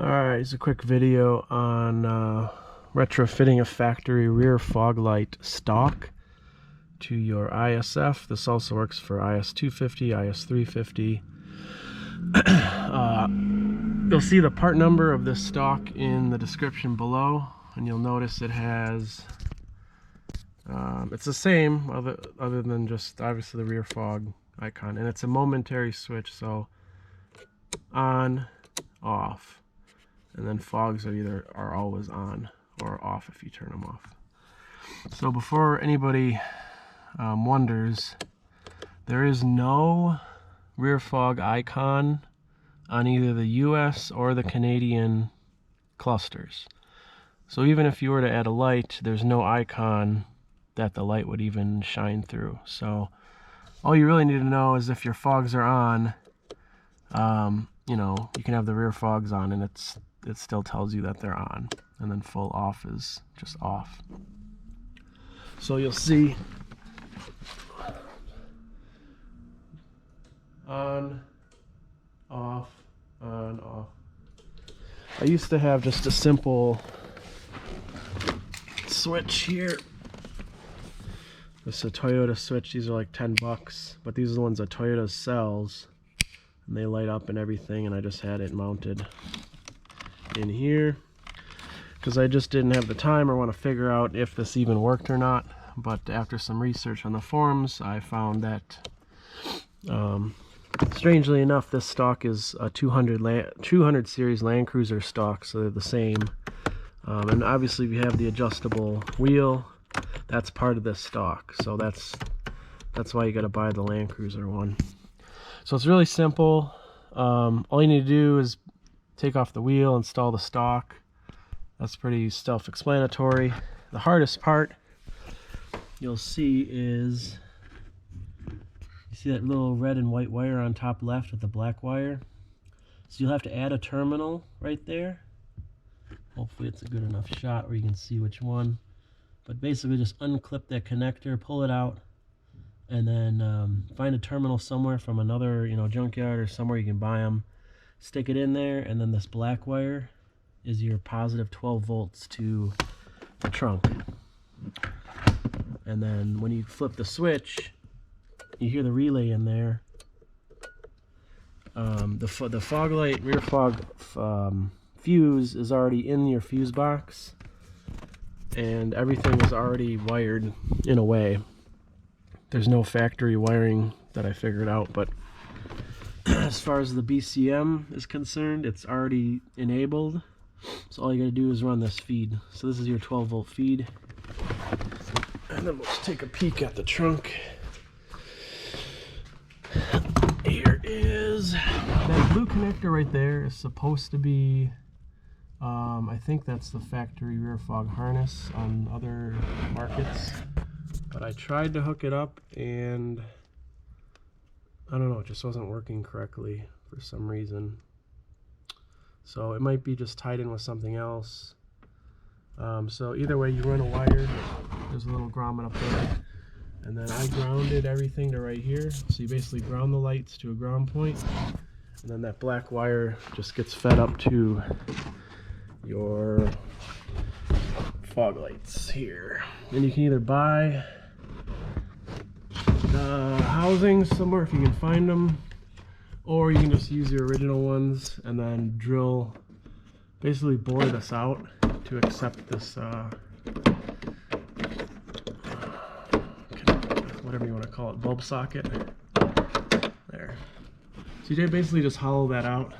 Alright, it's a quick video on retrofitting a factory rear fog light stalk to your ISF. This also works for IS250, IS350. You'll see the part number of this stalk in the description below, and you'll notice it has, it's the same other than just obviously the rear fog icon, and it's a momentary switch, so on, off. And then fogs are always on or off if you turn them off. So before anybody wonders, there is no rear fog icon on either the US or the Canadian clusters. So even if you were to add a light, there's no icon that the light would even shine through. So all you really need to know is if your fogs are on, you know, you can have the rear fogs on and it still tells you that they're on, and then full off is just off. So you'll see on, off, on, off. I used to have just a simple switch here. This is a Toyota switch. These are like 10 bucks, but these are the ones that Toyota sells, and they light up and everything, and I just had it mounted in here because I just didn't have the time or want to figure out if this even worked or not. But after some research on the forums, I found that strangely enough, this stock is a 200 series Land Cruiser stock, so they're the same. And obviously we have the adjustable wheel. That's part of this stock, so that's why you got to buy the Land Cruiser one. So it's really simple. All you need to do is take off the wheel, install the stock. That's pretty self-explanatory. The hardest part you'll see is, you see that little red and white wire on top left with the black wire? So you'll have to add a terminal right there. Hopefully it's a good enough shot where you can see which one. But basically just unclip that connector, pull it out, and then find a terminal somewhere from another, junkyard or somewhere you can buy them. Stick it in there, and then this black wire is your positive 12 volts to the trunk. And then when you flip the switch, you hear the relay in there. The fog light, rear fog fuse is already in your fuse box, and everything is already wired in a way. There's no factory wiring that I figured out, but as far as the BCM is concerned, it's already enabled. So all you gotta do is run this feed. So this is your 12 volt feed. And then let's take a peek at the trunk. Here is that blue connector right there is supposed to be, I think that's the factory rear fog harness on other markets. But I tried to hook it up and I don't know, it just wasn't working correctly for some reason. So it might be just tied in with something else. So either way, you run a wire. There's a little grommet up there. And then I grounded everything to right here. So you basically ground the lights to a ground point. And then that black wire just gets fed up to your fog lights here. And you can either buy housings somewhere if you can find them, or you can just use your original ones and then basically bore this out to accept this whatever you want to call it, bulb socket there. So you basically just hollow that out,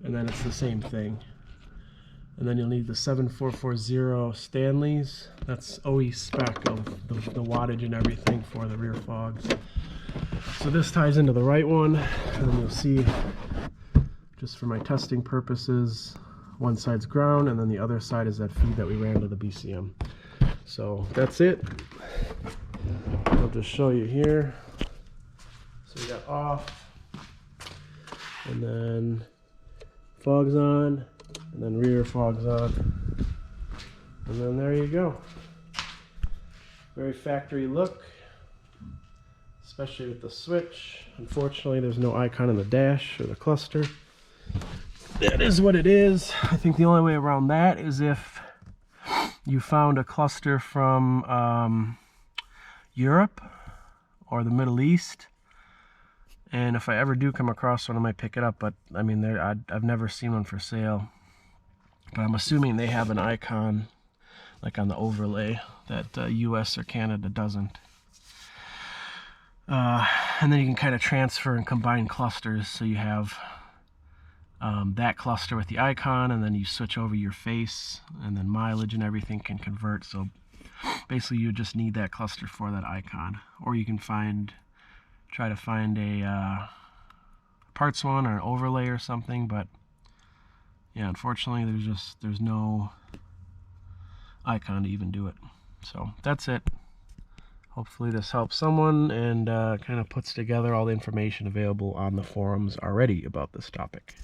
and then it's the same thing. And then you'll need the 7440 Stanleys. That's OE spec of the wattage and everything for the rear fogs. So this ties into the right one, and then you'll see, just for my testing purposes, one side's ground, and then the other side is that feed that we ran to the BCM. So that's it. I'll just show you here. So we got off, and then fogs on, and then rear fogs on, and then there you go. Very factory look, especially with the switch. Unfortunately, there's no icon in the dash or the cluster. that is what it is. I think the only way around that is if you found a cluster from Europe or the Middle East. And if I ever do come across one, I might pick it up. But I mean, I've never seen one for sale. But I'm assuming they have an icon like on the overlay that US or Canada doesn't. And then you can kind of transfer and combine clusters. So you have that cluster with the icon, and then you switch over your face, and then mileage and everything can convert. So basically you just need that cluster for that icon. Or you can try to find a parts one or an overlay or something, but yeah, unfortunately there's no icon to even do it. So that's it. Hopefully this helps someone and kind of puts together all the information available on the forums already about this topic.